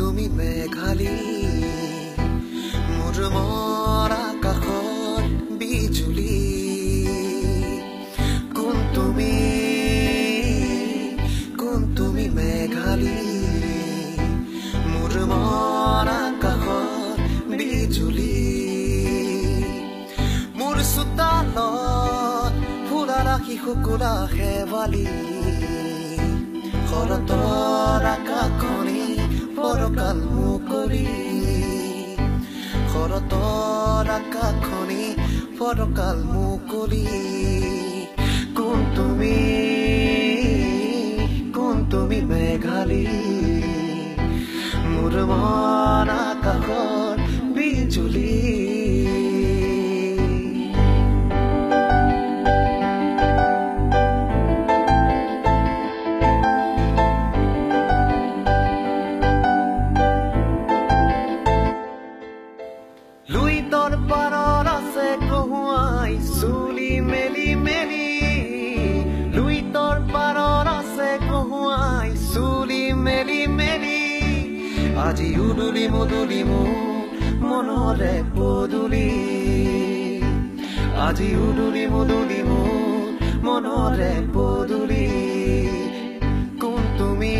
তুমি মেঘালী মোৰ মৰা কাষৰ বিজুলী কোন তুমি মেঘালী মোৰ মৰা কাষৰ বিজুলী মোৰ চোতালত ফুলা ৰাখি শুকুলা শেৱালী শৰতৰ আকাশখনি পৰকাল মুকলি শৰতৰ আকাশখনি পৰকাল মুকলি কোন তুমি মেঘালী মোৰ মন আকাশৰ বিজুলী লুইতৰ পাৰৰ আছে কহুৱাই চুলি মেলি মেলি লুইতৰ পাৰৰ আছে কহুৱাই চুলি মেলি মেলি আজি উদুলি মুদুলি মনৰে পদুলি আজি উদুলি মুদুলি মনৰে পদুলি কোন তুমি